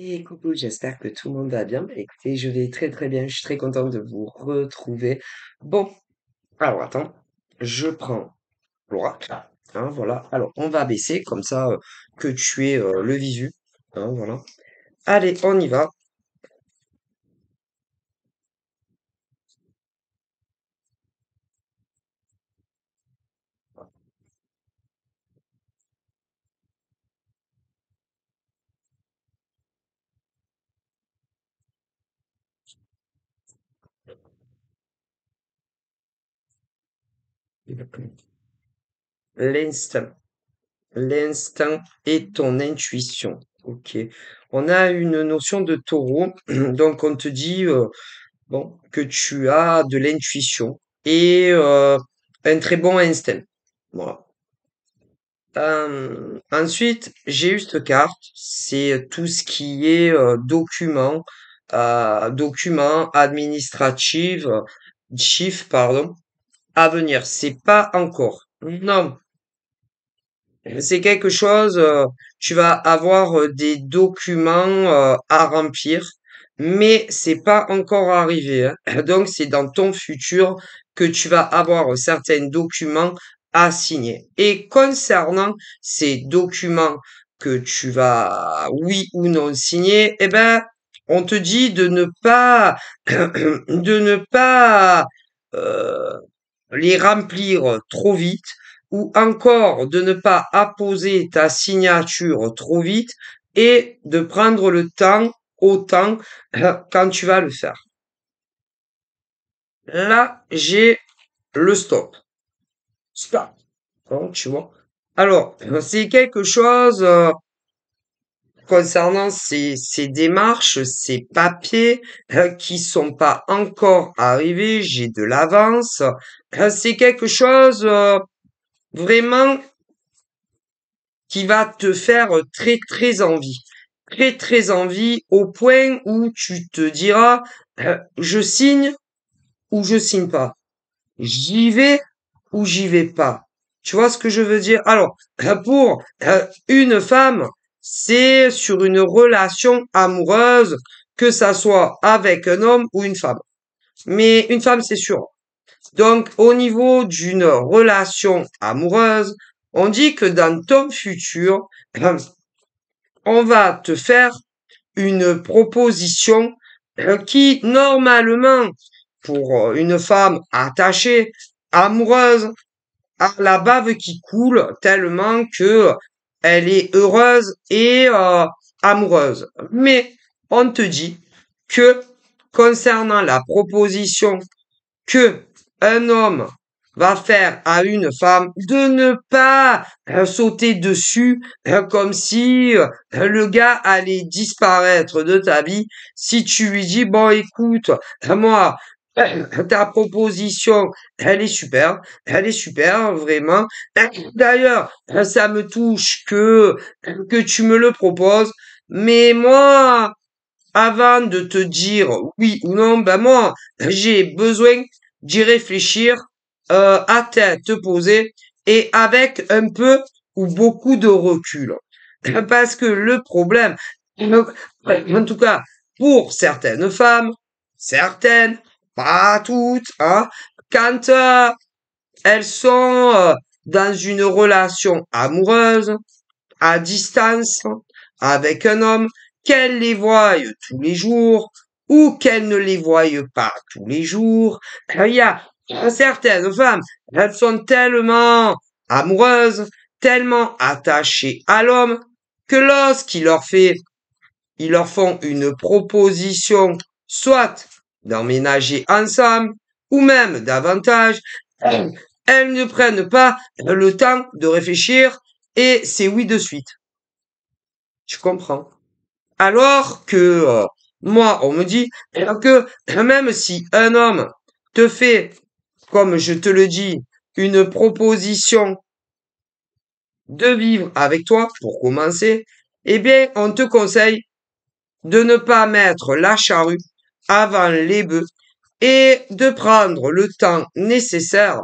Et coucou, j'espère que tout le monde va bien. Écoutez, je vais très très bien, je suis très contente de vous retrouver. Bon, alors attends, je prends l'oracle. Hein, voilà. Alors, on va baisser comme ça que tu aies le visu. Hein, voilà. Allez, on y va. L'instinct. L'instinct et ton intuition. Ok. On a une notion de taureau. Donc, on te dit bon, que tu as de l'intuition et un très bon instinct. Voilà. Ensuite, j'ai eu cette carte, c'est tout ce qui est documents administratifs, chiffres, pardon, à venir. C'est pas encore. Non, c'est quelque chose, tu vas avoir des documents à remplir, mais c'est pas encore arrivé, hein. Donc c'est dans ton futur que tu vas avoir certains documents à signer. Et concernant ces documents que tu vas, oui ou non signer, eh ben, on te dit de ne pas, de ne pas euh, les remplir trop vite ou encore de ne pas apposer ta signature trop vite et de prendre le temps autant quand tu vas le faire. Là, j'ai le stop. Stop. Hein, tu vois. Alors, c'est quelque chose concernant ces démarches, ces papiers qui sont pas encore arrivés, j'ai de l'avance. C'est quelque chose vraiment qui va te faire très très envie. Très très envie au point où tu te diras je signe ou je signe pas. J'y vais ou j'y vais pas. Tu vois ce que je veux dire? Alors, pour une femme, c'est sur une relation amoureuse, que ça soit avec un homme ou une femme. Mais une femme, c'est sûr. Donc, au niveau d'une relation amoureuse, on dit que dans ton futur, on va te faire une proposition qui, normalement, pour une femme attachée, amoureuse, a la bave qui coule tellement que elle est heureuse et amoureuse. Mais on te dit que concernant la proposition que un homme va faire à une femme de ne pas sauter dessus comme si le gars allait disparaître de ta vie si tu lui dis bon écoute moi ta proposition elle est super vraiment d'ailleurs ça me touche que tu me le proposes mais moi avant de te dire oui ou non, ben moi, j'ai besoin d'y réfléchir à tête posée et avec un peu ou beaucoup de recul. Parce que le problème, en tout cas pour certaines femmes, certaines, pas toutes, hein, quand elles sont dans une relation amoureuse, à distance avec un homme, qu'elle les voie tous les jours ou qu'elle ne les voie pas tous les jours. Il y a certaines femmes, elles sont tellement amoureuses, tellement attachées à l'homme que lorsqu'il leur fait, ils leur font une proposition, soit d'emménager ensemble ou même davantage, elles ne prennent pas le temps de réfléchir et c'est oui de suite. Tu comprends? Alors que moi, on me dit que même si un homme te fait, comme je te le dis, une proposition de vivre avec toi pour commencer, eh bien, on te conseille de ne pas mettre la charrue avant les bœufs et de prendre le temps nécessaire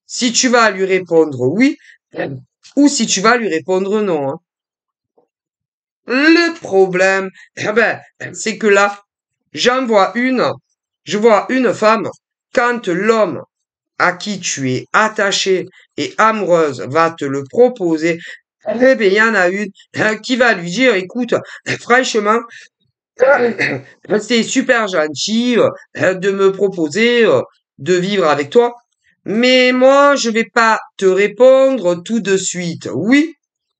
si tu vas lui répondre oui ou si tu vas lui répondre non, hein. Le problème, c'est que là, je vois une femme, quand l'homme à qui tu es attaché et amoureuse va te le proposer, eh bien, il y en a une qui va lui dire, écoute, franchement, c'est super gentil de me proposer de vivre avec toi, mais moi, je vais pas te répondre tout de suite, oui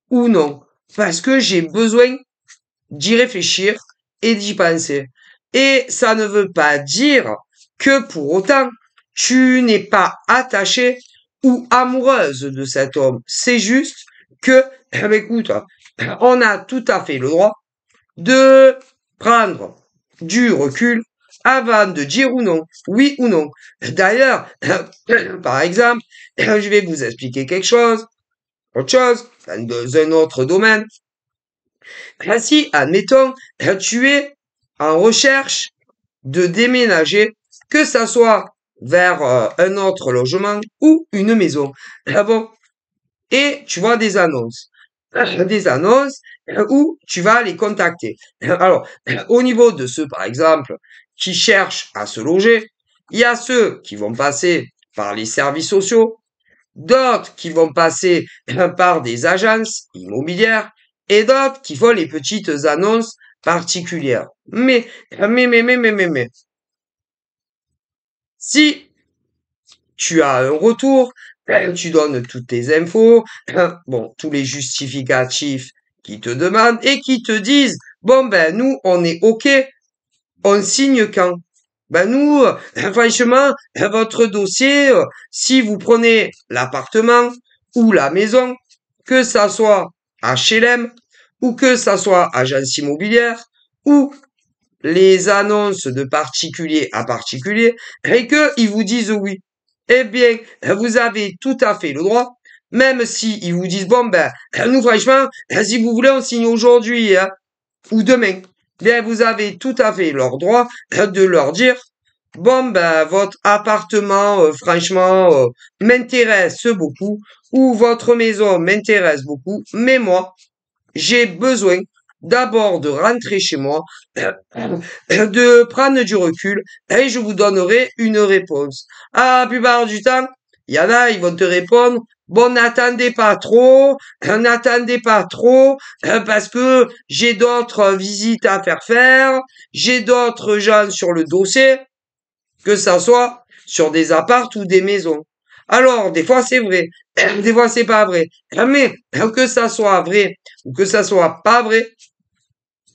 ou non, parce que j'ai besoin d'y réfléchir et d'y penser. Et ça ne veut pas dire que pour autant, tu n'es pas attachée ou amoureuse de cet homme. C'est juste que, écoute, on a tout à fait le droit de prendre du recul avant de dire ou non, oui ou non. D'ailleurs, par exemple, je vais vous expliquer autre chose, dans un autre domaine. Si, admettons, tu es en recherche de déménager, que ça soit vers un autre logement ou une maison. Ah bon? Et tu vois des annonces où tu vas les contacter. Alors, au niveau de ceux, par exemple, qui cherchent à se loger, il y a ceux qui vont passer par les services sociaux, d'autres qui vont passer par des agences immobilières et d'autres qui font les petites annonces particulières. Mais, si tu as un retour, tu donnes toutes tes infos, bon, tous les justificatifs qui te demandent et qui te disent, bon ben nous on est OK, on signe quand? Ben nous, franchement, votre dossier, si vous prenez l'appartement ou la maison, que ça soit HLM ou que ça soit agence immobilière ou les annonces de particulier à particulier et qu'ils vous disent oui. Eh bien, vous avez tout à fait le droit, même si ils vous disent bon ben nous franchement, si vous voulez on signe aujourd'hui hein, ou demain. Bien, vous avez tout à fait leur droit de leur dire bon ben votre appartement franchement m'intéresse beaucoup ou votre maison m'intéresse beaucoup, mais moi j'ai besoin d'abord de rentrer chez moi, de prendre du recul et je vous donnerai une réponse. À la plupart du temps, il y en a, ils vont te répondre, bon, n'attendez pas trop, parce que j'ai d'autres visites à faire, j'ai d'autres gens sur le dossier, que ça soit sur des apparts ou des maisons. Alors, des fois c'est vrai, des fois c'est pas vrai. Mais que ça soit vrai ou que ça soit pas vrai,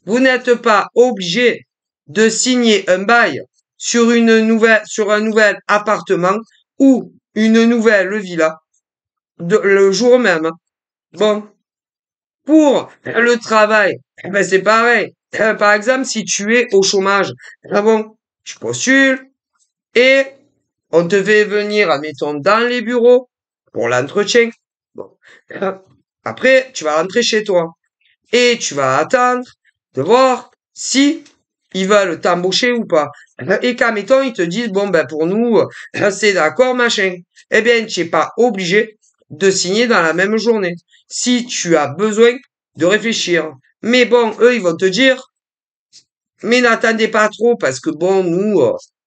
vous n'êtes pas obligé de signer un bail sur un nouvel appartement ou une nouvelle villa le jour même. Bon, pour le travail, c'est pareil. Par exemple, si tu es au chômage, bon, tu postules et on te fait venir, admettons, dans les bureaux pour l'entretien. Bon, après, tu vas rentrer chez toi et tu vas attendre de voir si ils veulent t'embaucher ou pas. Et qu'à mettons, ils te disent, bon, ben, pour nous, c'est d'accord, machin. Eh bien, tu n'es pas obligé de signer dans la même journée. Si tu as besoin de réfléchir. Mais bon, eux, ils vont te dire, mais n'attendez pas trop parce que bon, nous,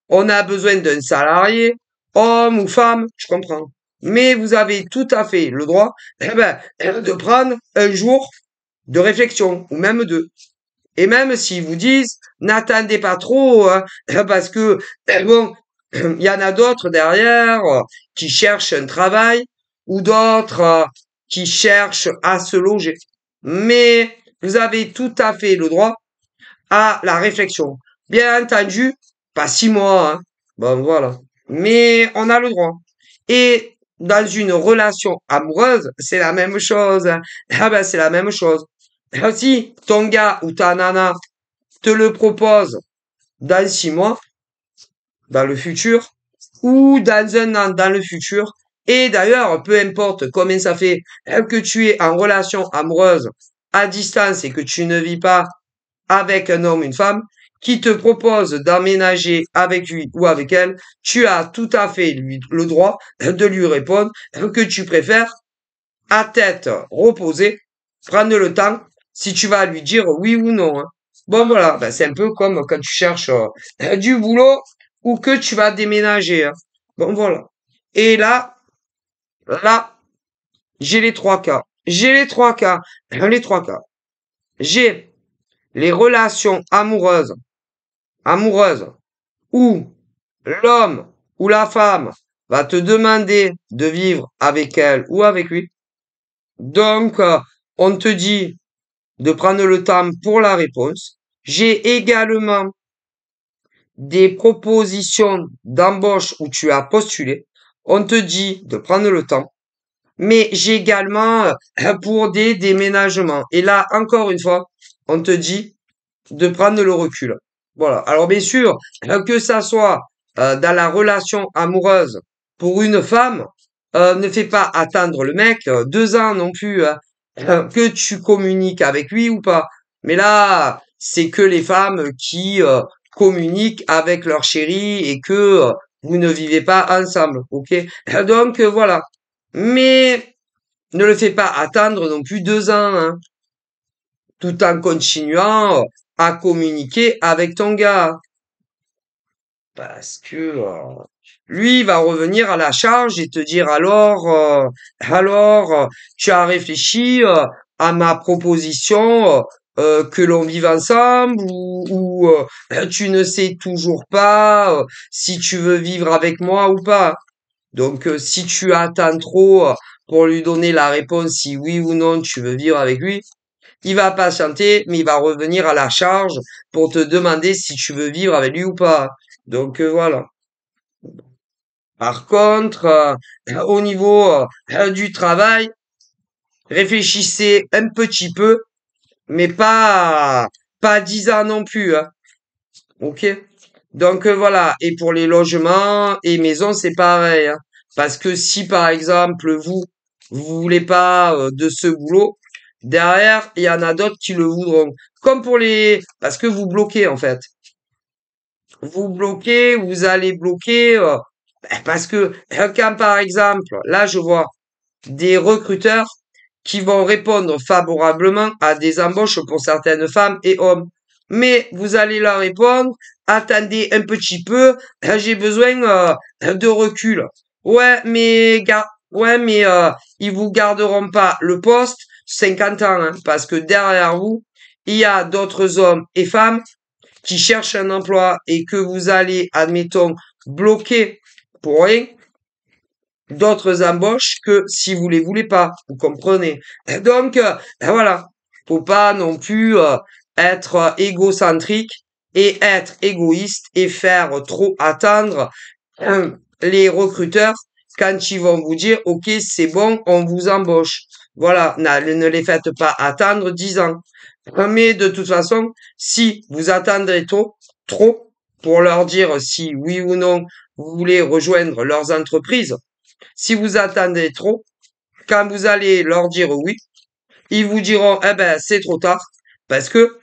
on a besoin d'un salarié, homme ou femme, je comprends. Mais vous avez tout à fait le droit, de prendre un jour de réflexion, ou même deux. Et même s'ils vous disent, n'attendez pas trop, hein, parce que, bon, il y en a d'autres derrière qui cherchent un travail, ou d'autres qui cherchent à se loger. Mais vous avez tout à fait le droit à la réflexion. Bien entendu, pas 6 mois, hein. Bon, voilà. Mais on a le droit. Et dans une relation amoureuse, c'est la même chose, hein. Ah ben, c'est la même chose. Si ton gars ou ta nana te le propose dans 6 mois, dans le futur, ou dans un an dans le futur, et d'ailleurs, peu importe combien ça fait que tu es en relation amoureuse à distance et que tu ne vis pas avec un homme, une femme, qui te propose d'emménager avec lui ou avec elle, tu as tout à fait le droit de lui répondre que tu préfères à tête reposée, prendre le temps si tu vas lui dire oui ou non, hein. Bon, voilà, ben, c'est un peu comme quand tu cherches du boulot ou que tu vas déménager, hein. Bon, voilà. Et là, j'ai les trois cas. J'ai les trois cas. Les trois cas. J'ai les relations amoureuses, où l'homme ou la femme va te demander de vivre avec elle ou avec lui. Donc, on te dit de prendre le temps pour la réponse. J'ai également des propositions d'embauche où tu as postulé. On te dit de prendre le temps. Mais j'ai également pour des déménagements. Et là, encore une fois, on te dit de prendre le recul. Voilà. Alors bien sûr, que ça soit dans la relation amoureuse pour une femme, ne fais pas attendre le mec 2 ans non plus, hein, que tu communiques avec lui ou pas. Mais là, c'est que les femmes qui communiquent avec leur chéri et que vous ne vivez pas ensemble, ok? Donc voilà. Mais ne le fais pas attendre non plus 2 ans, hein, tout en continuant à communiquer avec ton gars. Parce que lui, il va revenir à la charge et te dire alors, tu as réfléchi à ma proposition que l'on vive ensemble ou tu ne sais toujours pas si tu veux vivre avec moi ou pas. Donc, si tu attends trop pour lui donner la réponse si oui ou non tu veux vivre avec lui, il va patienter, mais il va revenir à la charge pour te demander si tu veux vivre avec lui ou pas. Donc, voilà. Par contre, au niveau du travail, réfléchissez un petit peu, mais pas 10 ans non plus, hein. Ok? Donc voilà. Et pour les logements et maisons, c'est pareil, hein. Parce que si par exemple vous voulez pas de ce boulot, derrière il y en a d'autres qui le voudront. Comme pour parce que vous bloquez en fait. Vous bloquez, vous allez bloquer parce que quand par exemple, là je vois des recruteurs qui vont répondre favorablement à des embauches pour certaines femmes et hommes. Mais vous allez leur répondre, attendez un petit peu, j'ai besoin de recul. Ouais, mais ils vous garderont pas le poste 50 ans, hein, parce que derrière vous, il y a d'autres hommes et femmes qui cherchent un emploi et que vous allez, admettons, bloquer pour rien, d'autres embauches que si vous les voulez pas, vous comprenez. Donc voilà, faut pas non plus être égocentrique et être égoïste et faire trop attendre les recruteurs quand ils vont vous dire OK, c'est bon, on vous embauche. Voilà, ne les faites pas attendre 10 ans. Mais de toute façon, si vous attendrez trop pour leur dire si oui ou non vous voulez rejoindre leurs entreprises, si vous attendez trop, quand vous allez leur dire oui, ils vous diront, eh ben, c'est trop tard. Parce que,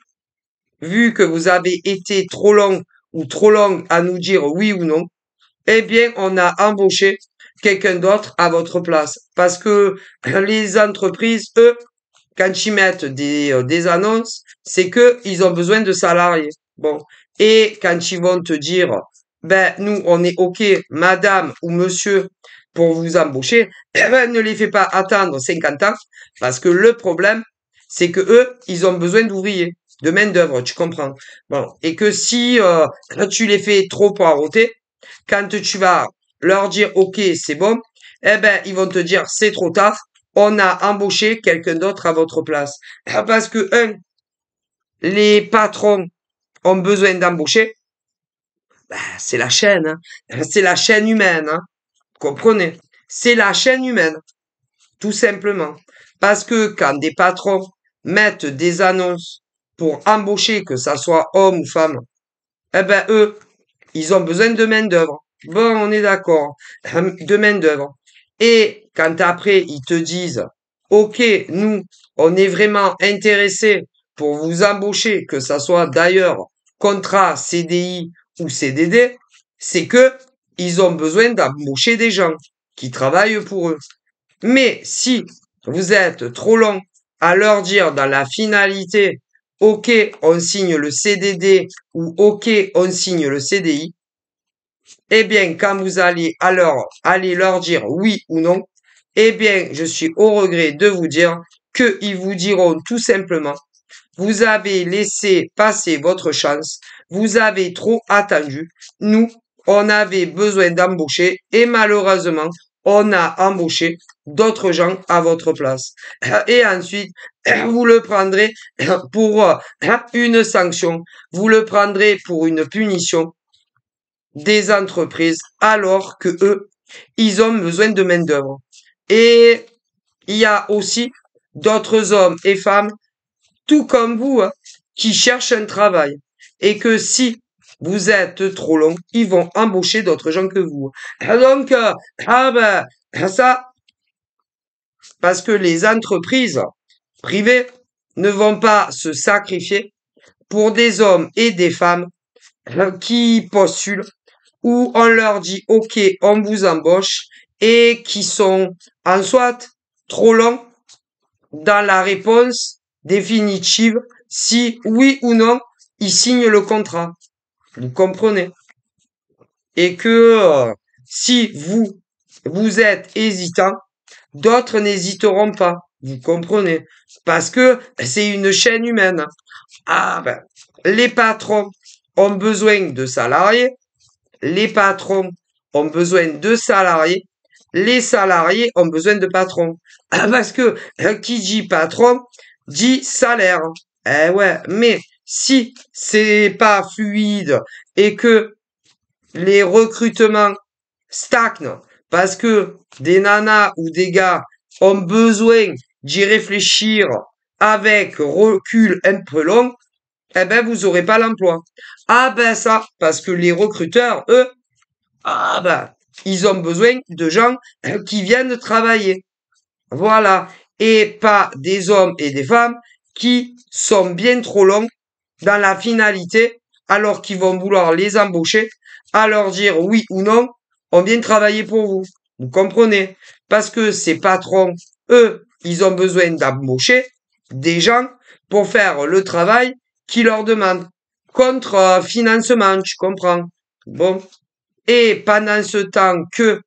vu que vous avez été trop long ou trop longue à nous dire oui ou non, eh bien, on a embauché quelqu'un d'autre à votre place. Parce que les entreprises, eux, quand ils mettent des annonces, c'est que ils ont besoin de salariés. Bon. Et quand ils vont te dire, ben, nous, on est OK, madame ou monsieur, pour vous embaucher, eh ben, ne les fais pas attendre 50 ans, parce que le problème, c'est que eux, ils ont besoin d'ouvriers, de main-d'œuvre, tu comprends? Bon. Et que si tu les fais trop poireauter, quand tu vas leur dire OK, c'est bon, eh ben, ils vont te dire c'est trop tard, on a embauché quelqu'un d'autre à votre place. Parce que, les patrons ont besoin d'embaucher, bah, c'est la chaîne, hein. C'est la chaîne humaine, hein. Comprenez? C'est la chaîne humaine, tout simplement. Parce que quand des patrons mettent des annonces pour embaucher, que ça soit homme ou femme, eh ben, eux, ils ont besoin de main-d'œuvre. Bon, on est d'accord. De main-d'œuvre. Et quand après, ils te disent, OK, nous, on est vraiment intéressés pour vous embaucher, que ça soit d'ailleurs contrat CDI ou CDD, c'est que ils ont besoin d'embaucher des gens qui travaillent pour eux. Mais si vous êtes trop long à leur dire dans la finalité, OK, on signe le CDD ou OK, on signe le CDI, eh bien, quand vous allez leur dire oui ou non, eh bien, je suis au regret de vous dire qu'ils vous diront tout simplement, vous avez laissé passer votre chance, vous avez trop attendu. Nous, on avait besoin d'embaucher et malheureusement, on a embauché d'autres gens à votre place. Et ensuite, vous le prendrez pour une sanction, vous le prendrez pour une punition des entreprises alors que eux, ils ont besoin de main-d'œuvre. Et il y a aussi d'autres hommes et femmes, tout comme vous, hein, qui cherchent un travail. Et que si vous êtes trop long, ils vont embaucher d'autres gens que vous. Donc, ça, parce que les entreprises privées ne vont pas se sacrifier pour des hommes et des femmes qui postulent où on leur dit OK, on vous embauche et qui sont en soit trop longs dans la réponse définitive si oui ou non ils signent le contrat. Vous comprenez? Et que si vous êtes hésitant, d'autres n'hésiteront pas. Vous comprenez? Parce que c'est une chaîne humaine. Ah ben, les patrons ont besoin de salariés, les patrons ont besoin de salariés, les salariés ont besoin de patrons. Parce que qui dit patron dit salaire. Eh ouais, mais si c'est pas fluide et que les recrutements stagnent parce que des nanas ou des gars ont besoin d'y réfléchir avec recul un peu long, eh ben vous aurez pas l'emploi. Ah ben ça, parce que les recruteurs, eux, ah ben, ils ont besoin de gens qui viennent travailler. Voilà. Et pas des hommes et des femmes qui sont bien trop longs dans la finalité, alors qu'ils vont vouloir les embaucher, à leur dire oui ou non, on vient travailler pour vous. Vous comprenez? Parce que ces patrons, eux, ils ont besoin d'embaucher des gens pour faire le travail qu'ils leur demandent. Contre financement, tu comprends? Bon. Et pendant ce temps que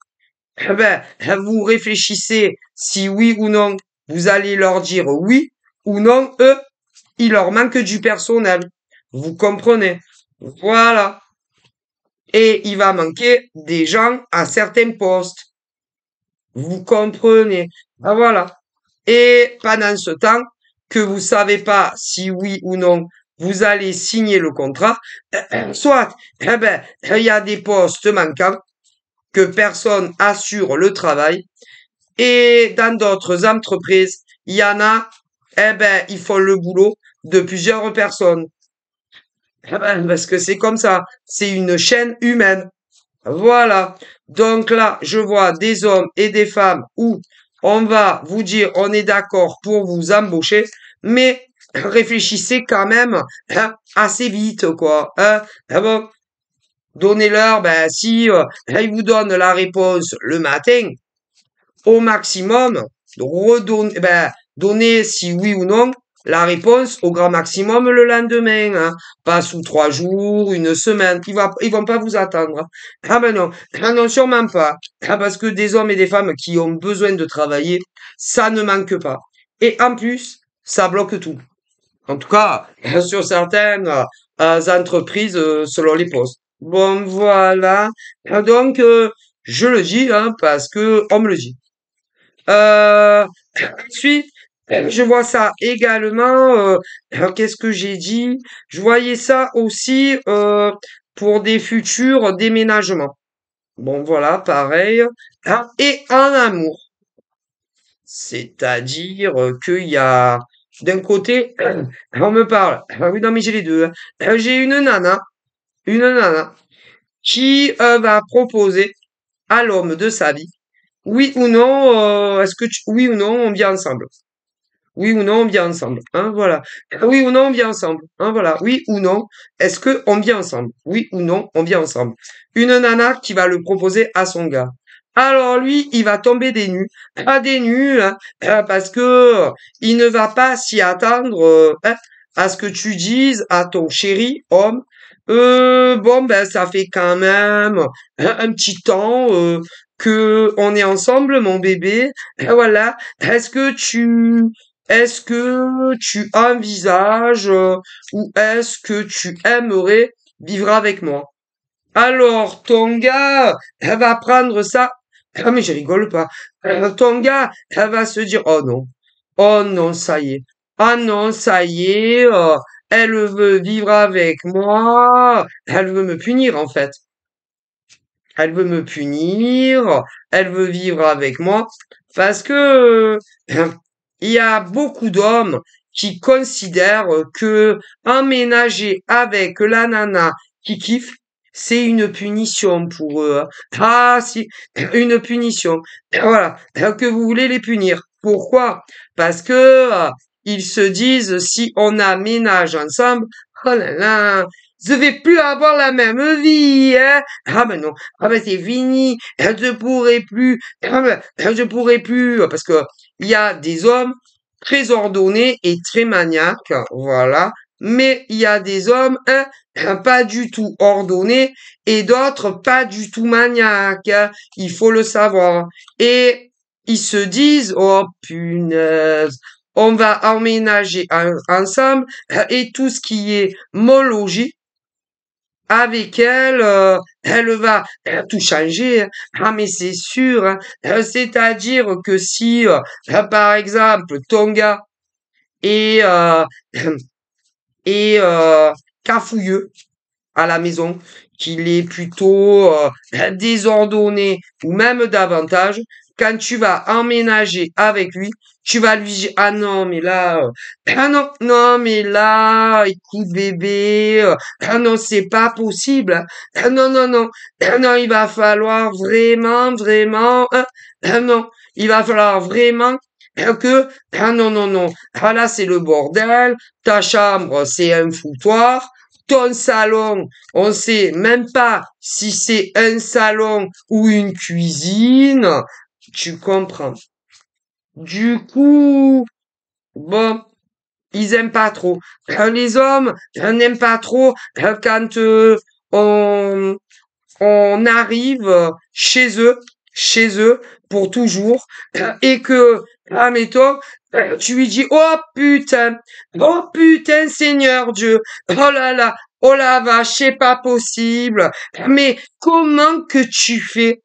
vous réfléchissez si oui ou non vous allez leur dire oui ou non, eux, il leur manque du personnel. Vous comprenez? Voilà. Et il va manquer des gens à certains postes. Vous comprenez? Ah, voilà. Et pendant ce temps que vous savez pas si oui ou non vous allez signer le contrat, soit, il y a des postes manquants que personne assure le travail. Et dans d'autres entreprises, il y en a, ils font le boulot de plusieurs personnes. Parce que c'est comme ça. C'est une chaîne humaine. Voilà. Donc là, je vois des hommes et des femmes où on va vous dire on est d'accord pour vous embaucher, mais réfléchissez quand même assez vite, quoi. Bon, donnez-leur, si ils vous donnent la réponse le matin, au maximum, redonner, donner si oui ou non la réponse au grand maximum le lendemain, hein. Pas sous 3 jours, une semaine. Ils vont pas vous attendre. Ah ben non, ah non, sûrement pas. Ah, parce que des hommes et des femmes qui ont besoin de travailler, ça ne manque pas. Et en plus, ça bloque tout. En tout cas, sur certaines entreprises, selon les postes. Bon, voilà. Donc, je le dis, hein, parce que on me le dit. Euh, Ensuite, je vois ça également. Alors, qu'est-ce que j'ai dit? Je voyais ça aussi pour des futurs déménagements. Bon, voilà, pareil. Hein, et en amour, c'est-à-dire qu'il y a d'un côté, on me parle. Ah oui, non, mais j'ai les deux, hein. J'ai une nana qui va proposer à l'homme de sa vie, oui ou non, oui ou non, on vient ensemble. Oui ou non, on vient ensemble. Hein, voilà. Oui ou non, on vient ensemble. Hein, voilà. Oui ou non, est-ce que on vient ensemble? Oui ou non, on vient ensemble. Une nana qui va le proposer à son gars. Alors lui, il va tomber des nues, des nues, hein, parce que il ne va pas s'y attendre hein, à ce que tu dises à ton chéri homme. Bon ben ça fait quand même un petit temps que on est ensemble, mon bébé. Voilà. Est-ce que tu envisages ou est-ce que tu aimerais vivre avec moi? Alors, ton gars, elle va prendre ça. Ah, mais je rigole pas. Ton gars, elle va se dire, oh non, ça y est. Ah non, ça y est, elle veut vivre avec moi. Elle veut me punir, en fait. Elle veut me punir. Elle veut vivre avec moi. Parce que, il y a beaucoup d'hommes qui considèrent que emménager avec la nana qui kiffe, c'est une punition pour eux, hein. Ah, si, une punition. Voilà, que vous voulez les punir. Pourquoi? Parce que ils se disent si on aménage ensemble, oh là là, je vais plus avoir la même vie, hein. Ah ben non, ah ben c'est fini, je pourrai plus, ah ben, je pourrai plus, parce que il y a des hommes très ordonnés et très maniaques, voilà. Mais il y a des hommes, pas du tout ordonnés et d'autres pas du tout maniaques, hein. Il faut le savoir. Et ils se disent, oh punaise, on va emménager ensemble et tout ce qui est mon logis avec elle, elle va tout changer, hein. Ah mais c'est sûr, hein. C'est-à-dire que si, par exemple, ton gars est, est cafouilleux à la maison, qu'il est plutôt désordonné ou même davantage, quand tu vas emménager avec lui, tu vas lui dire ah non mais là ah non non mais là écoute bébé ah non c'est pas possible hein. Ah non non non ah non il va falloir vraiment ah non il va falloir vraiment que ah non non non ah là c'est le bordel, ta chambre c'est un foutoir, ton salon, on sait même pas si c'est un salon ou une cuisine. Tu comprends. Du coup, bon, ils aiment pas trop. Les hommes n'aiment pas trop quand on, on arrive chez eux pour toujours, et que, admettons, tu lui dis, oh putain, Seigneur Dieu, oh là là, oh la vache, c'est pas possible, mais comment que tu fais?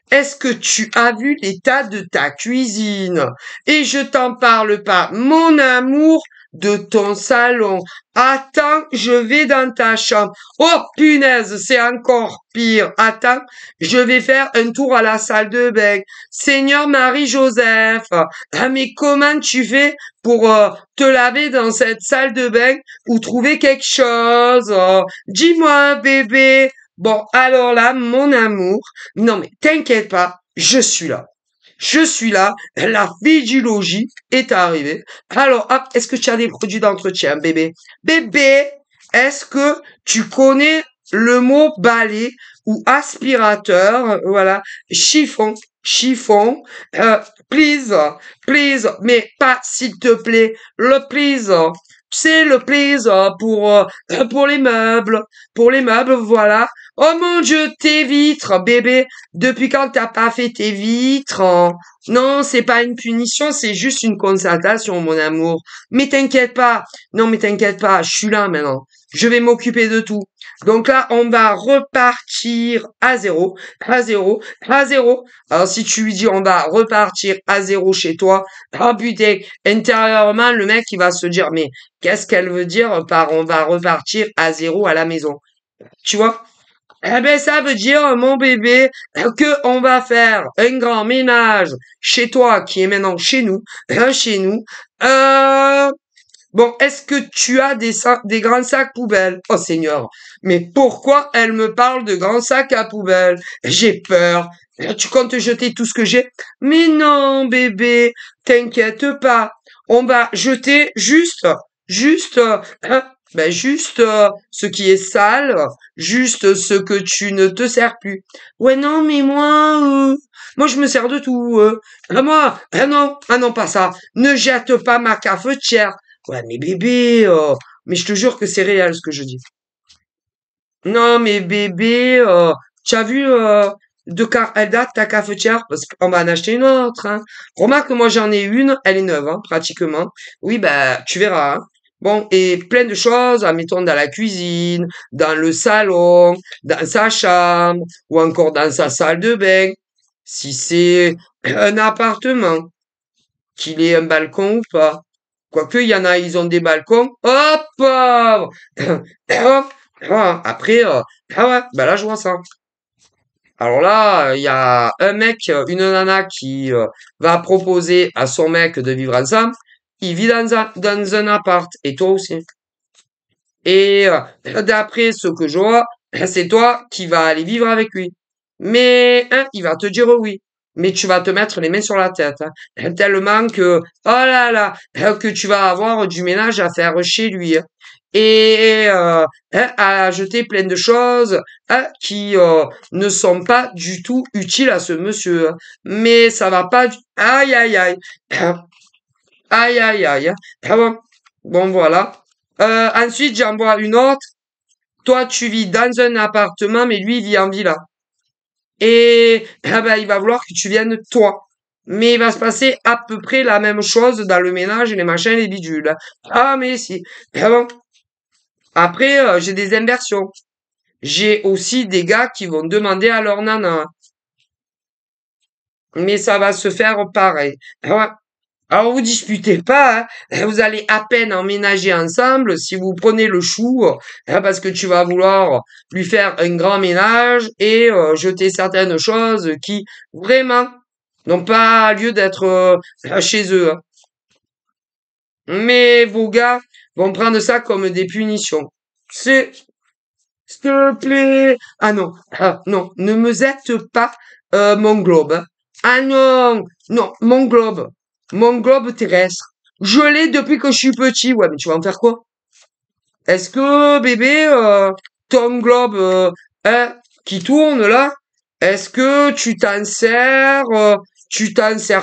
Est-ce que tu as vu l'état de ta cuisine? Et je t'en parle pas, mon amour, de ton salon. Attends, je vais dans ta chambre. Oh punaise, c'est encore pire. Attends, je vais faire un tour à la salle de bain. Seigneur Marie-Joseph, ah mais comment tu fais pour te laver dans cette salle de bain ou trouver quelque chose? Dis-moi, bébé. Bon, alors là, mon amour, non mais t'inquiète pas, je suis là. Je suis là, la fille du logis est arrivée. Alors, hop, est-ce que tu as des produits d'entretien, bébé? Bébé, est-ce que tu connais le mot balai ou aspirateur? Voilà, chiffon, euh, please, please, mais pas s'il te plaît, le please. C'est le please pour les meubles, voilà. Oh mon Dieu, tes vitres, bébé. Depuis quand t'as pas fait tes vitres? Non, c'est pas une punition, c'est juste une constatation, mon amour. Mais t'inquiète pas. Non, mais t'inquiète pas, je suis là maintenant. Je vais m'occuper de tout. Donc là, on va repartir à zéro, à zéro, à zéro. Alors si tu lui dis on va repartir à zéro chez toi, oh putain, intérieurement, le mec, il va se dire, mais qu'est-ce qu'elle veut dire par on va repartir à zéro à la maison? Tu vois? Eh ben, ça veut dire, mon bébé, que on va faire un grand ménage chez toi, qui est maintenant chez nous, chez nous. Euh, bon, est-ce que tu as des grands sacs poubelles? Oh Seigneur, mais pourquoi elle me parle de grands sacs à poubelle? J'ai peur. Tu comptes jeter tout ce que j'ai? Mais non, bébé, t'inquiète pas. On va jeter juste Ben juste ce qui est sale, juste ce que tu ne te sers plus. Ouais non mais moi je me sers de tout. Ah non pas ça. Ne jette pas ma cafetière. Ouais mais bébé, mais je te jure que c'est réel ce que je dis. Non mais bébé, tu as vu de car elle date ta cafetière parce qu'on va en acheter une autre. Hein. Remarque que moi j'en ai une, elle est neuve hein, pratiquement. Oui bah tu verras. Hein. Bon et plein de choses, admettons dans la cuisine, dans le salon, dans sa chambre ou encore dans sa salle de bain. Si c'est un appartement, qu'il ait un balcon ou pas. Quoique, il y en a, ils ont des balcons. Hop! Après, ah ouais, bah là, je vois ça. Alors là, il y a un mec, une nana qui va proposer à son mec de vivre ensemble. Il vit dans un appart, et toi aussi. Et d'après ce que je vois, c'est toi qui vas aller vivre avec lui. Mais hein, il va te dire oui. Mais tu vas te mettre les mains sur la tête. Hein, tellement que, oh là là, que tu vas avoir du ménage à faire chez lui. Hein. Et hein, à jeter plein de choses hein, qui ne sont pas du tout utiles à ce monsieur. Hein. Mais ça va pas du... Aïe, aïe, aïe. Aïe, aïe, aïe. Hein. Ah bon, bon voilà. Ensuite, j'en vois une autre. Toi, tu vis dans un appartement, mais lui, il vit en villa. Et ah ben, il va vouloir que tu viennes toi. Mais il va se passer à peu près la même chose dans le ménage, les machins, les bidules. Ah, mais si. Ah bon. Après, j'ai des inversions. J'ai aussi des gars qui vont demander à leur nana. Mais ça va se faire pareil. Ah ouais. Alors vous disputez pas, hein. Vous allez à peine emménager ensemble si vous prenez le chou, hein, parce que tu vas vouloir lui faire un grand ménage et jeter certaines choses qui vraiment n'ont pas lieu d'être chez eux. Hein. Mais vos gars vont prendre ça comme des punitions. C'est, s'il te plaît. Ah non, ne me jette pas mon globe. Hein. Ah non, non, mon globe terrestre. Je l'ai depuis que je suis petit. Ouais, mais tu vas en faire quoi? Est-ce que bébé, ton globe, hein, qui tourne là, est-ce que tu t'en sers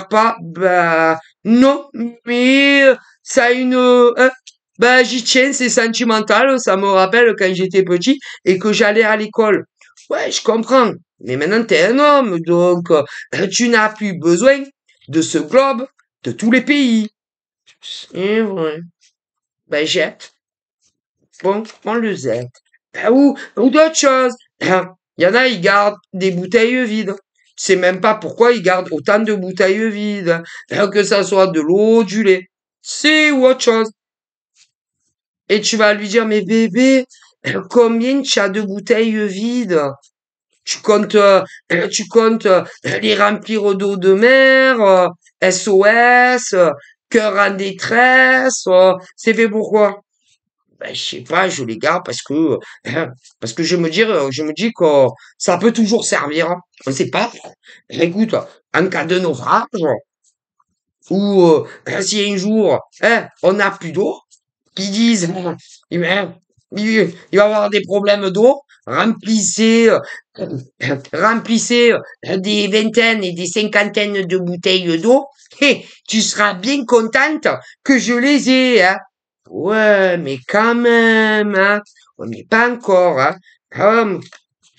pas? Bah non, mais ça a une, hein, bah j'y tiens, c'est sentimental. Ça me rappelle quand j'étais petit et que j'allais à l'école. Ouais, je comprends. Mais maintenant t'es un homme, donc tu n'as plus besoin de ce globe de tous les pays. C'est vrai. Ben jette. Bon, on le jette. Ben, ou d'autres choses. Il y en a, ils gardent des bouteilles vides. Tu sais même pas pourquoi ils gardent autant de bouteilles vides. Que ça soit de l'eau, du lait. C'est ou autre chose. Et tu vas lui dire, mais bébé, combien tu as de bouteilles vides? Tu comptes les remplir d'eau de mer, SOS, cœur en détresse, c'est fait pourquoi? Ben, je sais pas, je les garde parce que je me dis que ça peut toujours servir. Hein. On sait pas. Écoute, en cas de naufrage, ou si un jour, hein, on n'a plus d'eau, qui disent, ben, il va y avoir des problèmes d'eau, remplissez des vingtaines et des cinquantaines de bouteilles d'eau, et tu seras bien contente que je les ai, hein. Ouais, mais quand même, hein. Ouais, mais pas encore, hein.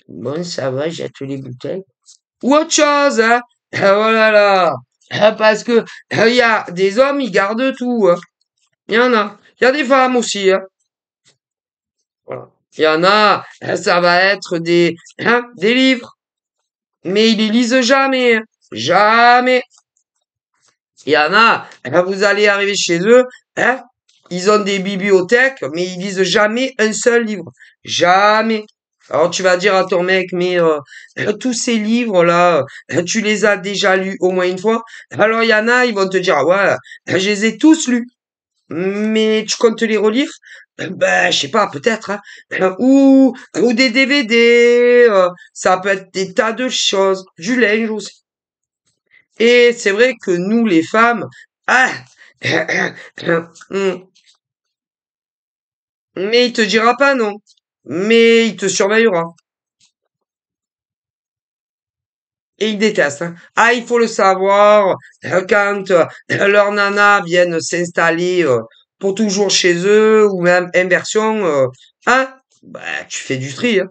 Bon, ça va, jette les bouteilles. Ou autre chose, hein. Oh là là. Parce que, il y a des hommes, ils gardent tout, hein. Il y en a. Il y a des femmes aussi, hein. Voilà. Il y en a, ça va être des livres. Mais ils les lisent jamais, hein. Jamais. Il y en a, vous allez arriver chez eux, hein, ils ont des bibliothèques, mais ils lisent jamais un seul livre. Jamais. Alors tu vas dire à ton mec, mais tous ces livres-là, tu les as déjà lus au moins une fois. Alors il y en a, ils vont te dire, ah ouais, je les ai tous lus. Mais tu comptes les relire? Ben, je sais pas, peut-être. Hein. Ou des DVD, ça peut être des tas de choses. Du linge aussi. Et c'est vrai que nous, les femmes, ah, Mais il te dira pas non. Mais il te surveillera. Et ils détestent, hein. Ah, il faut le savoir, quand leurs nanas viennent s'installer pour toujours chez eux, ou même inversion, hein, bah, tu fais du tri, hein,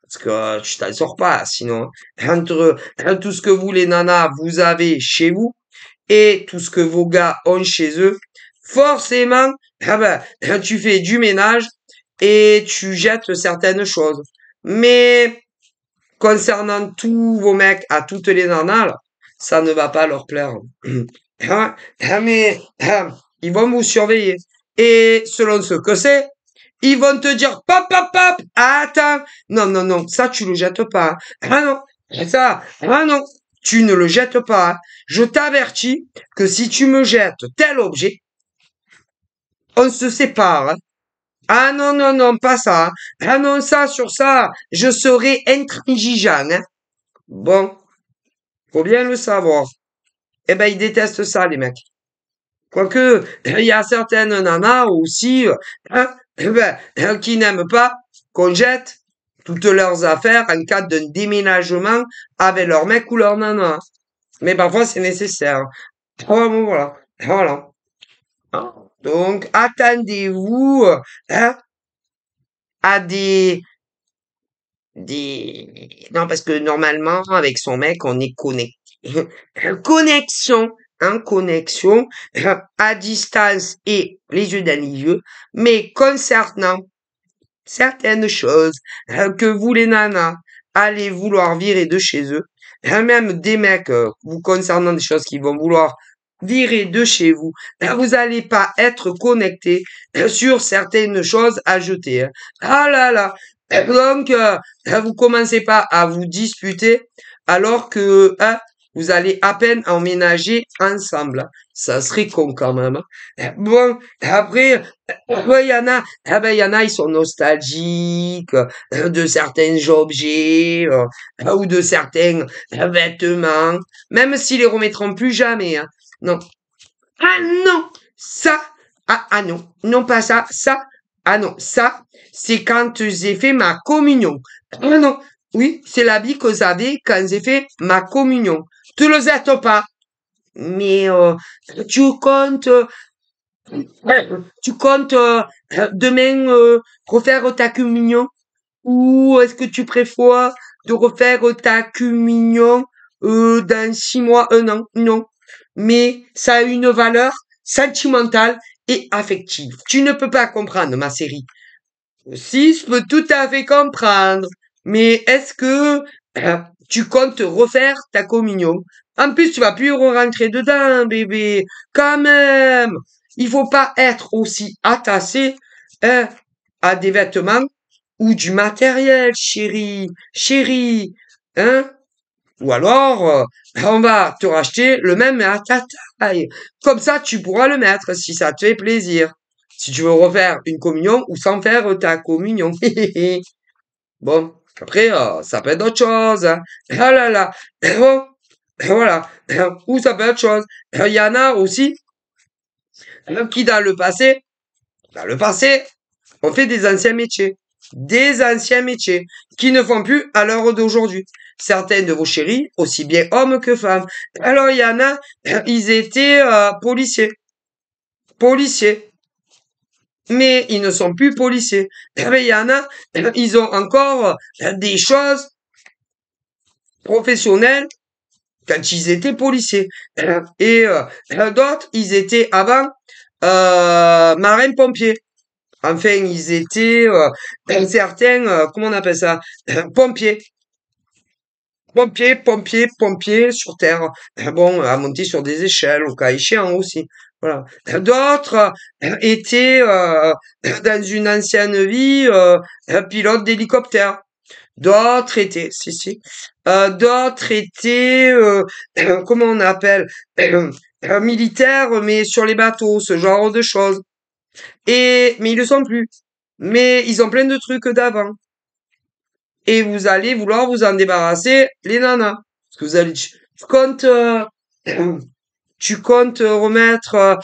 parce que tu t'en sors pas, sinon. Entre tout ce que vous, les nanas, vous avez chez vous, et tout ce que vos gars ont chez eux, forcément, ah ben, tu fais du ménage et tu jettes certaines choses. Mais concernant tous vos mecs à toutes les nanas, là, ça ne va pas leur plaire. Hein, mais ils vont vous surveiller. Et selon ce que c'est, ils vont te dire pop pop pop, attends, non non non, ça tu le jettes pas, hein. Ah non, ça, ah non, tu ne le jettes pas, hein. Je t'avertis que si tu me jettes tel objet, on se sépare, hein. Ah non non non, pas ça, hein. Ah non, ça sur ça, je serai intransigeant, hein. Bon, faut bien le savoir. Eh ben, ils détestent ça, les mecs. Quoique, il y a certaines nanas aussi, hein, eh ben, qui n'aiment pas qu'on jette toutes leurs affaires en cas d'un déménagement avec leur mec ou leur nana. Mais parfois, c'est nécessaire. Ah, bon, voilà. Voilà. Donc, attendez-vous, hein, à non, parce que normalement, avec son mec, on est connecté. Connexion, hein, connexion, à distance et les yeux dans les yeux. Mais concernant certaines choses que vous, les nanas, allez vouloir virer de chez eux, même des mecs, vous concernant des choses qu'ils vont vouloir virer de chez vous, vous allez pas être connecté sur certaines choses à jeter, hein. Ah là là. Donc, vous commencez pas à vous disputer alors que vous allez à peine emménager ensemble, hein. Ça serait con quand même, hein. Bon, après, ouais, il y en a, ah ben, il y en a, ils sont nostalgiques de certains objets ou de certains vêtements, même s'ils les remettront plus jamais, hein. Non. Ah non, ça, ah non, non pas ça, ça, ah non, ça, c'est quand j'ai fait ma communion. Ah non, oui, c'est l'habit que j'avais quand j'ai fait ma communion. Tu le jettes pas, mais tu comptes demain refaire ta communion ou est-ce que tu prévois de refaire ta communion dans 6 mois, un an? Non. Mais ça a une valeur sentimentale et affective. Tu ne peux pas comprendre, ma série. Si, je peux tout à fait comprendre. Mais est-ce que tu comptes refaire ta communion? En plus, tu vas plus rentrer dedans, bébé. Quand même. Il faut pas être aussi attaché hein, à des vêtements ou du matériel, chérie. Chérie. Hein? Ou alors, on va te racheter le même mais à ta taille. Comme ça, tu pourras le mettre si ça te fait plaisir. Si tu veux refaire une communion ou sans faire ta communion. Bon, après, ça peut être autre chose, hein. Ah là là. Bon, voilà. Ou ça peut être autre chose. Il y en a aussi qui, dans le passé, ont fait des anciens métiers. Des anciens métiers qui ne font plus à l'heure d'aujourd'hui. Certains de vos chéris, aussi bien hommes que femmes. Alors, il y en a, ils étaient policiers. Policiers. Mais ils ne sont plus policiers. Mais il y en a, ils ont encore des choses professionnelles quand ils étaient policiers. Et d'autres, ils étaient avant marins-pompiers. Enfin, ils étaient certains, comment on appelle ça, pompiers. Pompiers sur terre. Bon, à monter sur des échelles, au cas échéant aussi. Voilà. D'autres étaient dans une ancienne vie pilotes d'hélicoptère. D'autres étaient, si, d'autres étaient, comment on appelle, militaires, mais sur les bateaux, ce genre de choses. Mais ils le sont plus. Mais ils ont plein de trucs d'avant. Et vous allez vouloir vous en débarrasser, les nanas. Parce que vous allez, tu comptes, tu comptes remettre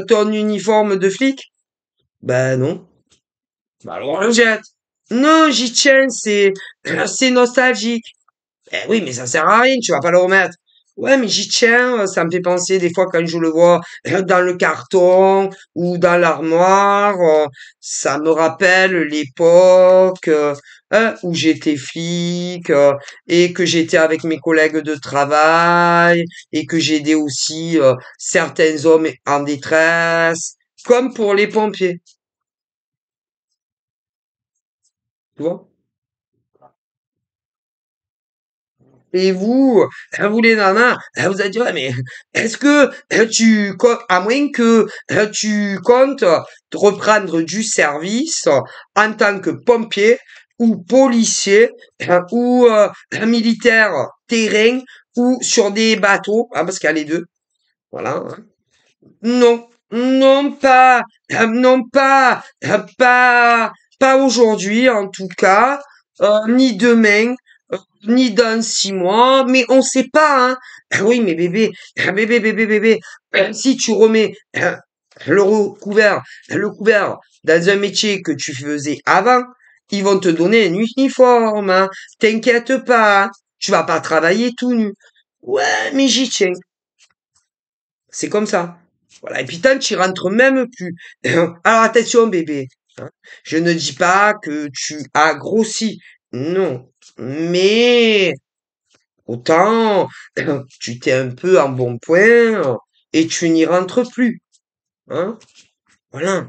ton uniforme de flic? Ben non. Bah alors on le jette. Non, j'y tiens, c'est nostalgique. Eh oui, mais ça sert à rien, tu vas pas le remettre. Ouais, mais j'y tiens, ça me fait penser des fois quand je le vois dans le carton ou dans l'armoire, ça me rappelle l'époque où j'étais flic et que j'étais avec mes collègues de travail et que j'aidais aussi certains hommes en détresse, comme pour les pompiers, tu vois. Et vous les nanas, vous allez dire, ouais, mais est-ce que à moins que tu comptes te reprendre du service en tant que pompier ou policier ou militaire terrain ou sur des bateaux, hein, parce qu'il y a les deux, voilà. Hein. Non, non pas aujourd'hui en tout cas, ni demain, ni dans 6 mois, mais on sait pas, hein. Ah oui, mais bébé, si tu remets le couvert dans un métier que tu faisais avant, ils vont te donner un uniforme, hein. T'inquiète pas, hein. Tu vas pas travailler tout nu. Ouais, mais j'y tiens. C'est comme ça. Voilà. Et puis tant tu rentres même plus. Alors attention bébé. Hein. Je ne dis pas que tu as grossi. Non. Mais autant tu t'es un peu en bon point et tu n'y rentres plus. Hein. Voilà.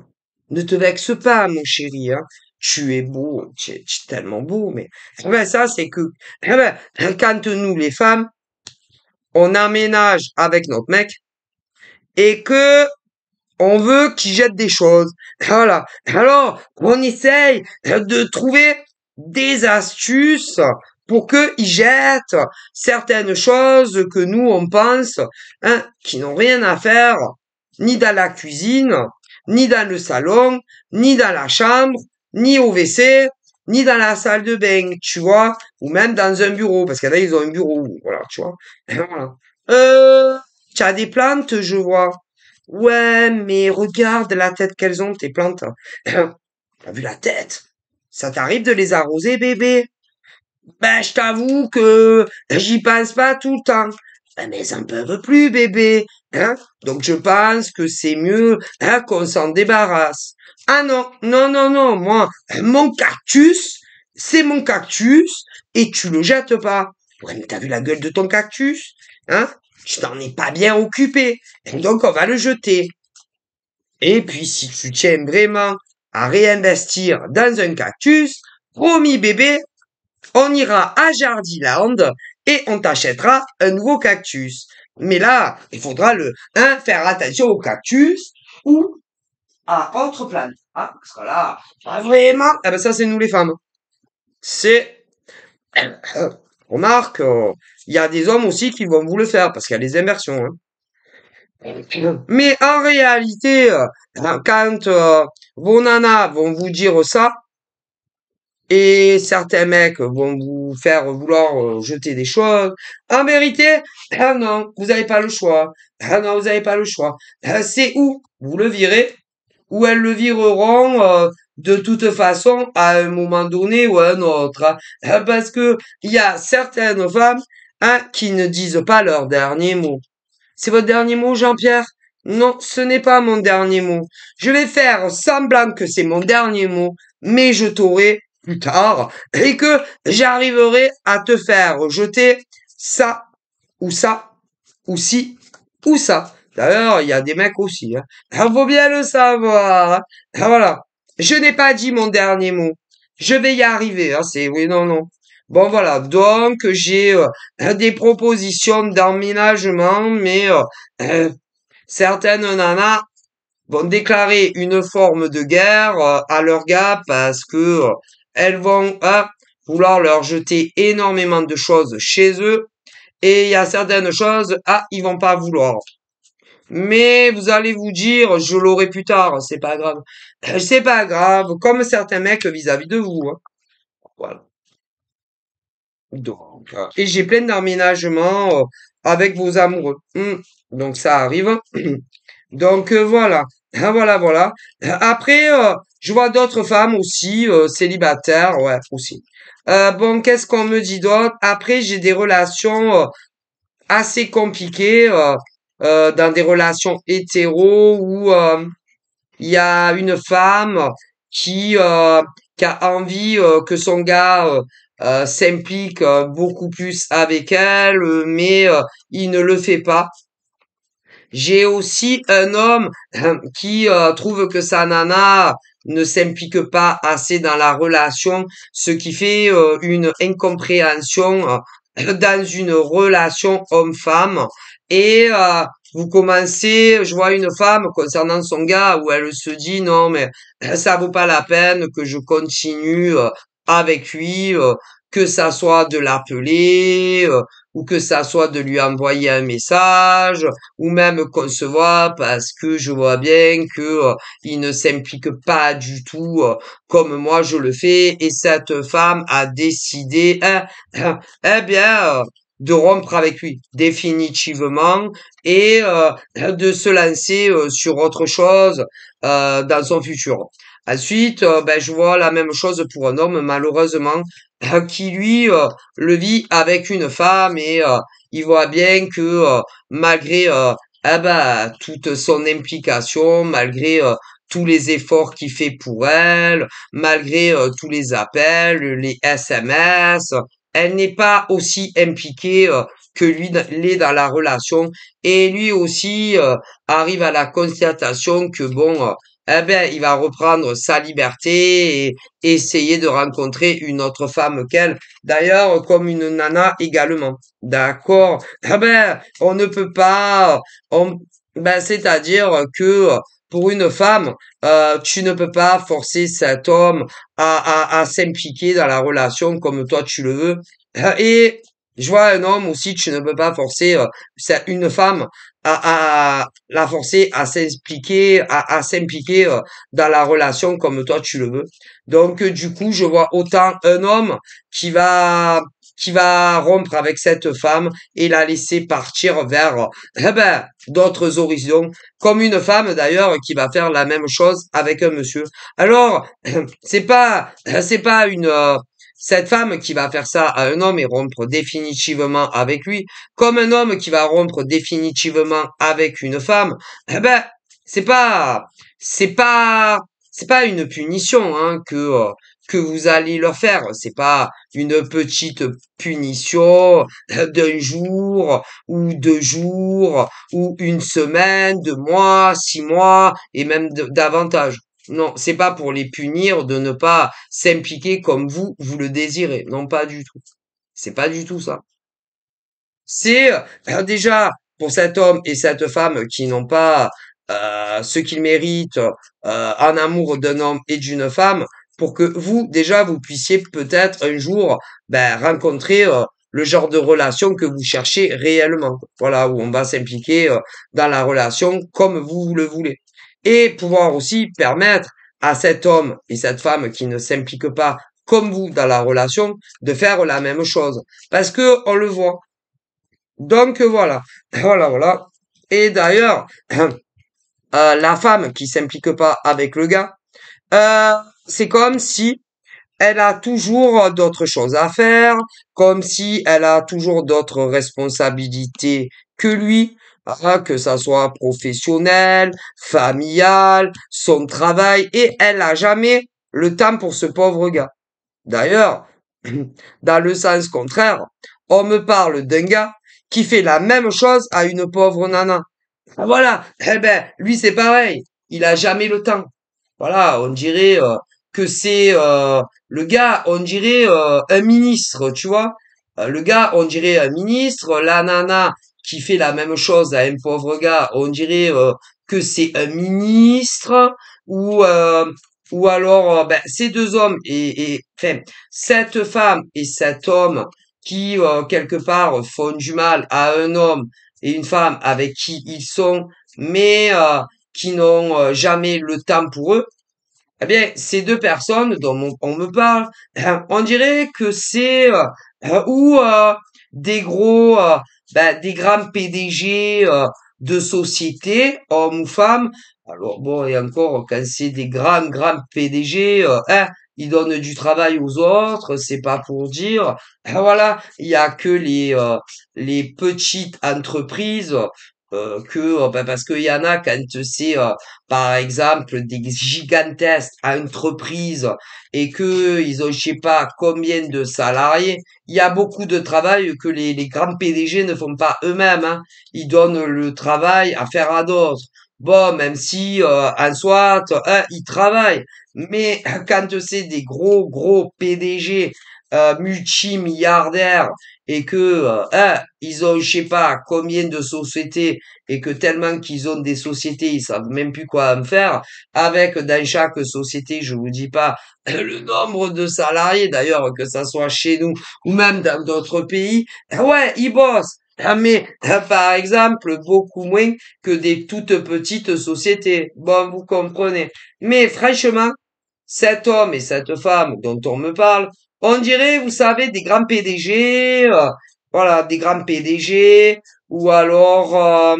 Ne te vexe pas, mon chéri. Hein. Tu es beau, tu es tellement beau, mais eh ben, ça c'est que eh ben, quand nous les femmes, on emménage avec notre mec et que on veut qu'ils jettent des choses. Voilà. Alors, on essaye de trouver des astuces pour qu'ils jettent certaines choses que nous, on pense, hein, qui n'ont rien à faire, ni dans la cuisine, ni dans le salon, ni dans la chambre, ni au WC, ni dans la salle de bain, tu vois, ou même dans un bureau, parce qu'il y en a, ils ont un bureau, voilà, tu vois. Voilà. Tu as des plantes, je vois. Ouais, mais regarde la tête qu'elles ont, tes plantes. T'as vu la tête? Ça t'arrive de les arroser, bébé? Ben, je t'avoue que j'y pense pas tout le temps. Ben, mais ça ne peuvent plus, bébé. Hein? Donc je pense que c'est mieux hein, qu'on s'en débarrasse. Ah non, non, non, non, moi, mon cactus, c'est mon cactus et tu le jettes pas. Ouais, mais t'as vu la gueule de ton cactus? Hein? Tu t'en es pas bien occupé. Et donc on va le jeter. Et puis, si tu tiens vraiment à réinvestir dans un cactus, promis bébé, on ira à Jardiland et on t'achètera un nouveau cactus. Mais là, il faudra faire attention au cactus ou à autre plante. Ah, parce que là, vraiment, eh ben ça c'est nous les femmes. C'est, remarque, il y a des hommes aussi qui vont vous le faire parce qu'il y a les inversions. Hein. Mais en réalité, quand vos nanas vont vous dire ça, et certains mecs vont vous faire vouloir jeter des choses, en vérité, ah non, vous n'avez pas le choix. Ah non, vous n'avez pas le choix. C'est où vous le virez, ou elles le vireront de toute façon à un moment donné ou à un autre. Hein. Parce que il y a certaines femmes hein, qui ne disent pas leur dernier mot. C'est votre dernier mot, Jean-Pierre? Non, ce n'est pas mon dernier mot. Je vais faire semblant que c'est mon dernier mot, mais je t'aurai plus tard et que j'arriverai à te faire jeter ça ou ça ou ci ou ça. D'ailleurs, il y a des mecs aussi. Hein. Il faut bien le savoir. Hein. Voilà. Je n'ai pas dit mon dernier mot. Je vais y arriver. Hein. C'est oui, non, non. Bon, voilà. Donc, j'ai des propositions d'emménagement, mais euh, certaines nanas vont déclarer une forme de guerre à leurs gars parce que elles vont vouloir leur jeter énormément de choses chez eux et il y a certaines choses, ils vont pas vouloir. Mais vous allez vous dire, je l'aurai plus tard, c'est pas grave. C'est pas grave, comme certains mecs vis-à-vis de vous. Hein. Voilà. Donc, et j'ai plein d'aménagements avec vos amoureux. Donc ça arrive. Donc voilà. Ah, voilà, voilà. Après, je vois d'autres femmes aussi, célibataires, ouais, aussi. Bon, qu'est-ce qu'on me dit d'autre? Après, j'ai des relations assez compliquées, dans des relations hétéros où il y a une femme qui, euh, qui a envie que son gars s'implique beaucoup plus avec elle, mais il ne le fait pas. J'ai aussi un homme qui trouve que sa nana ne s'implique pas assez dans la relation, ce qui fait une incompréhension dans une relation homme-femme. Et vous commencez, je vois une femme concernant son gars où elle se dit non mais ça vaut pas la peine que je continue avec lui, que ça soit de l'appeler ou que ça soit de lui envoyer un message ou même concevoir parce que je vois bien que il ne s'implique pas du tout comme moi je le fais et cette femme a décidé eh bien de rompre avec lui définitivement et de se lancer sur autre chose dans son futur. Ensuite, ben, je vois la même chose pour un homme, malheureusement, qui lui le vit avec une femme et il voit bien que malgré ah bah, toute son implication, malgré tous les efforts qu'il fait pour elle, malgré tous les appels, les SMS, elle n'est pas aussi impliquée que lui l'est dans la relation. Et lui aussi arrive à la constatation que bon, eh ben, il va reprendre sa liberté et essayer de rencontrer une autre femme qu'elle. D'ailleurs, comme une nana également. D'accord? Ah ben, on ne peut pas, ben, c'est-à-dire que pour une femme, tu ne peux pas forcer cet homme à s'impliquer dans la relation comme toi tu le veux. Et je vois un homme aussi, tu ne peux pas forcer une femme à la forcer à s'impliquer, à s'impliquer dans la relation comme toi tu le veux. Donc du coup, je vois autant un homme qui va qui va rompre avec cette femme et la laisser partir vers d'autres horizons, comme une femme d'ailleurs qui va faire la même chose avec un monsieur. Alors, c'est pas une cette femme qui va faire ça à un homme et rompre définitivement avec lui, comme un homme qui va rompre définitivement avec une femme, eh ben, c'est pas, c'est pas, c'est pas une punition, hein, que vous allez leur faire. C'est pas une petite punition d'un jour, ou 2 jours, ou une semaine, 2 mois, 6 mois, et même davantage. Non, c'est pas pour les punir de ne pas s'impliquer comme vous le désirez. Non, pas du tout. C'est pas du tout ça. C'est déjà pour cet homme et cette femme qui n'ont pas ce qu'ils méritent en amour d'un homme et d'une femme, pour que vous, déjà, vous puissiez peut-être un jour ben, rencontrer le genre de relation que vous cherchez réellement. Voilà, où on va s'impliquer dans la relation comme vous le voulez. Et pouvoir aussi permettre à cet homme et cette femme qui ne s'impliquent pas comme vous dans la relation de faire la même chose. Parce que on le voit. Donc voilà, voilà, voilà. Et d'ailleurs, la femme qui s'implique pas avec le gars, euh, c'est comme si elle a toujours d'autres choses à faire, comme si elle a toujours d'autres responsabilités que lui, hein, que ça soit professionnel, familial, son travail, et elle a jamais le temps pour ce pauvre gars. D'ailleurs, dans le sens contraire, on me parle d'un gars qui fait la même chose à une pauvre nana. Ah, voilà, eh ben, lui c'est pareil, il a jamais le temps. Voilà, on dirait que c'est le gars, on dirait un ministre, tu vois. Le gars, on dirait un ministre, la nana qui fait la même chose à un pauvre gars, on dirait que c'est un ministre ou alors ben, ces deux hommes enfin cette femme et cet homme qui quelque part font du mal à un homme et une femme avec qui ils sont, mais qui n'ont jamais le temps pour eux. Eh bien, ces deux personnes dont on me parle, on dirait que c'est ou des gros, ben, des grands PDG de société, homme ou femme. Alors bon, et encore, quand c'est des grands PDG, ils donnent du travail aux autres, c'est pas pour dire. Voilà, il y a que les petites entreprises parce qu'il y en a quand c'est par exemple des gigantesques entreprises et que ils ont je sais pas combien de salariés, il y a beaucoup de travail que les grands PDG ne font pas eux-mêmes, hein. Ils donnent le travail à faire à d'autres. Bon, même si en soit, ils travaillent, mais quand c'est des gros PDG multimilliardaires et que ils ont je sais pas combien de sociétés et que tellement qu'ils ont des sociétés, ils savent même plus quoi en faire. Avec dans chaque société, je vous dis pas le nombre de salariés d'ailleurs, que ça soit chez nous ou même dans d'autres pays. Ouais, ils bossent. Mais par exemple, beaucoup moins que des toutes petites sociétés. Bon, vous comprenez. Mais franchement, cet homme et cette femme dont on me parle, on dirait, vous savez, des grands PDG, voilà, des grands PDG, ou alors,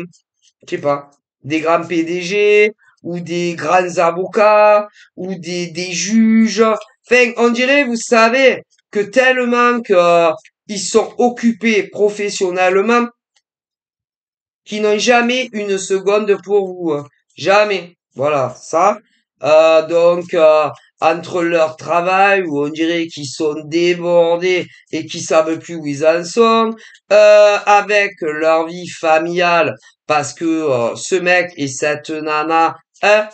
je sais pas, des grands PDG, ou des grands avocats, ou des juges. Enfin, on dirait, vous savez, que tellement que, ils sont occupés professionnellement, qui n'ont jamais une seconde pour vous, hein. Jamais. Voilà, ça. Donc, entre leur travail, où on dirait qu'ils sont débordés et qu'ils savent plus où ils en sont, avec leur vie familiale, parce que ce mec et cette nana,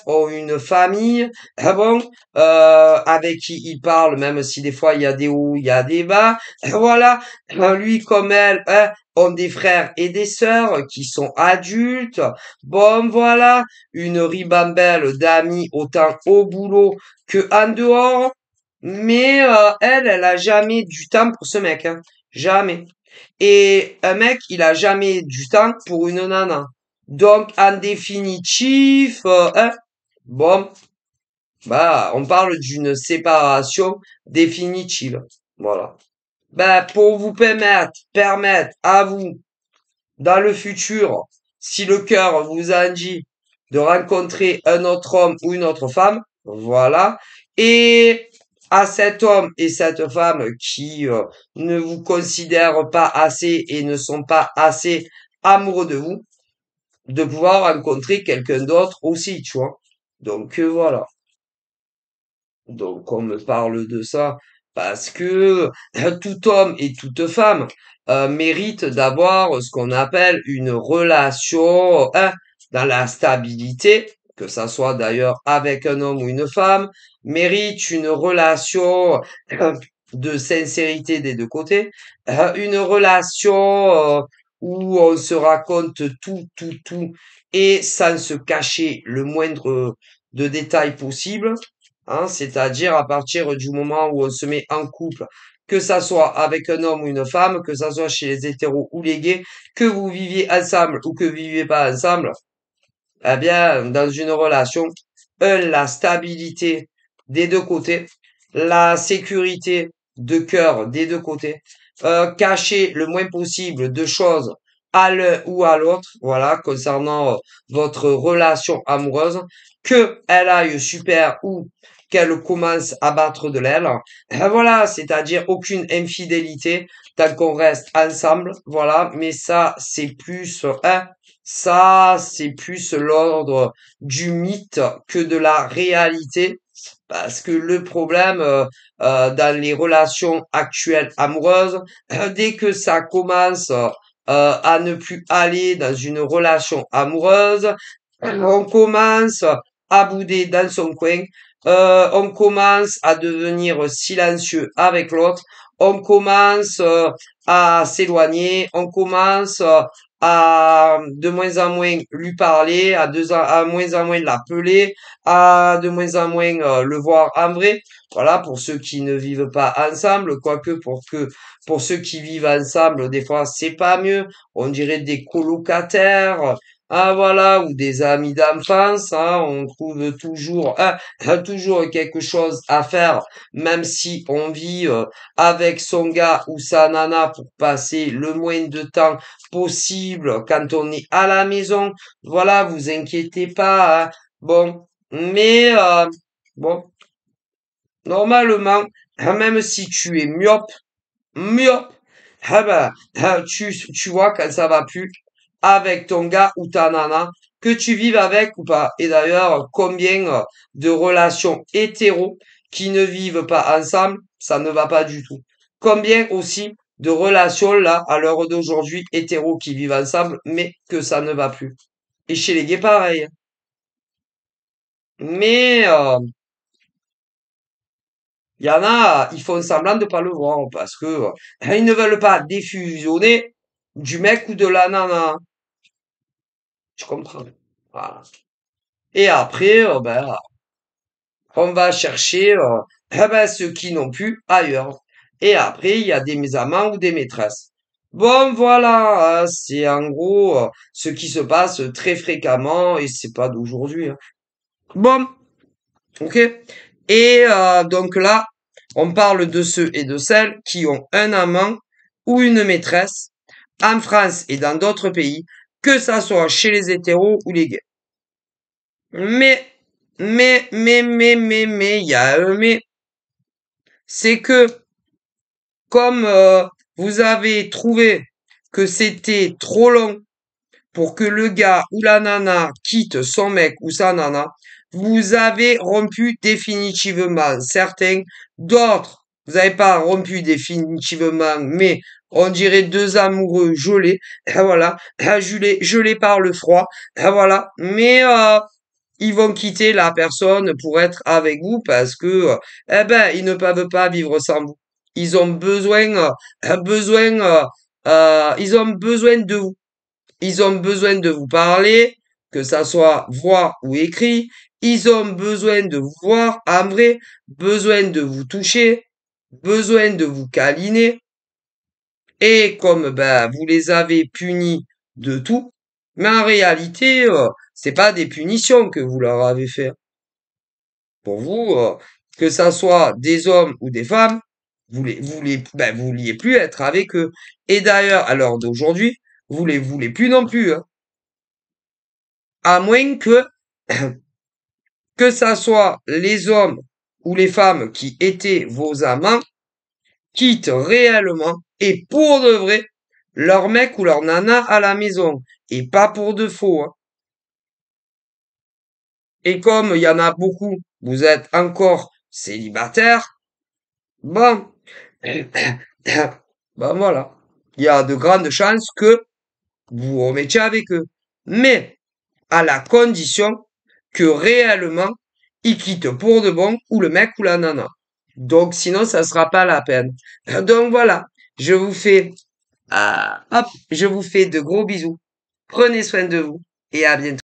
ont une famille, bon, avec qui ils parlent, même si des fois il y a des hauts, il y a des bas, voilà. Lui comme elle, ont des frères et des sœurs qui sont adultes. Bon, voilà, une ribambelle d'amis autant au boulot que en dehors. Mais elle a jamais du temps pour ce mec, hein. Jamais. Et un mec, il a jamais du temps pour une nana. Donc, en définitif, bon, bah, on parle d'une séparation définitive. Voilà. Ben, pour vous permettre à vous, dans le futur, si le cœur vous a dit de rencontrer un autre homme ou une autre femme, voilà. Et à cet homme et cette femme qui ne vous considèrent pas assez et ne sont pas assez amoureux de vous, de pouvoir rencontrer quelqu'un d'autre aussi, tu vois. Donc voilà. Donc on me parle de ça parce que tout homme et toute femme mérite d'avoir ce qu'on appelle une relation dans la stabilité, que ça soit d'ailleurs avec un homme ou une femme, mérite une relation de sincérité des deux côtés, une relation où on se raconte tout et sans se cacher le moindre de détail possible, hein, c'est-à-dire à partir du moment où on se met en couple, que ça soit avec un homme ou une femme, que ça soit chez les hétéros ou les gays, que vous viviez ensemble ou que vous viviez pas ensemble, eh bien, dans une relation, la stabilité des deux côtés, la sécurité de cœur des deux côtés, cacher le moins possible de choses à l'un ou à l'autre, voilà, concernant votre relation amoureuse, que elle aille super ou qu'elle commence à battre de l'aile. Voilà, c'est-à-dire aucune infidélité tant qu'on reste ensemble, voilà, mais ça, c'est plus l'ordre du mythe que de la réalité. Parce que le problème dans les relations actuelles amoureuses, dès que ça commence à ne plus aller dans une relation amoureuse, on commence à bouder dans son coin, on commence à devenir silencieux avec l'autre, on commence à s'éloigner, on commence à de moins en moins lui parler, à moins en moins l'appeler, à de moins en moins le voir en vrai. Voilà, pour ceux qui ne vivent pas ensemble, quoique pour ceux qui vivent ensemble, des fois c'est pas mieux. On dirait des colocataires. Ah voilà, ou des amis d'enfance, hein, on trouve toujours, toujours quelque chose à faire, même si on vit avec son gars ou sa nana pour passer le moins de temps possible quand on est à la maison. Voilà, vous inquiétez pas, hein. Bon, mais bon, normalement, même si tu es myope, tu vois quand ça va plus avec ton gars ou ta nana, que tu vives avec ou pas. Et d'ailleurs, combien de relations hétéros qui ne vivent pas ensemble, ça ne va pas du tout. Combien aussi de relations là, à l'heure d'aujourd'hui, hétéros qui vivent ensemble, mais que ça ne va plus. Et chez les gays, pareil. Mais il y en a, ils font semblant de pas le voir parce que ils ne veulent pas défusionner du mec ou de la nana. Tu comprends? Voilà. Et après, on va chercher ceux qui n'ont plus ailleurs. Et après, il y a des amants ou des maîtresses. Bon, voilà, c'est en gros ce qui se passe très fréquemment et c'est pas d'aujourd'hui, hein. Bon, ok. Et donc là, on parle de ceux et de celles qui ont un amant ou une maîtresse en France et dans d'autres pays, que ça soit chez les hétéros ou les gays. Mais, il y a un mais, c'est que comme vous avez trouvé que c'était trop long pour que le gars ou la nana quitte son mec ou sa nana, vous avez rompu définitivement. Certains, d'autres, vous n'avez pas rompu définitivement, mais on dirait deux amoureux gelés, voilà, gelés par le froid, voilà. Mais ils vont quitter la personne pour être avec vous parce que, ils ne peuvent pas vivre sans vous. Ils ont ils ont besoin de vous. Ils ont besoin de vous parler, que ça soit voix ou écrit. Ils ont besoin de vous voir en vrai, besoin de vous toucher, besoin de vous câliner. Et comme vous les avez punis de tout, mais en réalité, c'est pas des punitions que vous leur avez fait. Pour vous, que ça soit des hommes ou des femmes, vous vouliez plus être avec eux. Et d'ailleurs, à l'heure d'aujourd'hui, vous les voulez plus non plus, hein. À moins que ça soit les hommes ou les femmes qui étaient vos amants, quittent réellement et pour de vrai leur mec ou leur nana à la maison. Et pas pour de faux, hein. Et comme il y en a beaucoup, vous êtes encore célibataire, bon, ben voilà. Il y a de grandes chances que vous vous remettiez avec eux. Mais à la condition que réellement ils quittent pour de bon ou le mec ou la nana. Donc sinon ça sera pas la peine. Donc voilà, je vous fais je vous fais de gros bisous. Prenez soin de vous et à bientôt.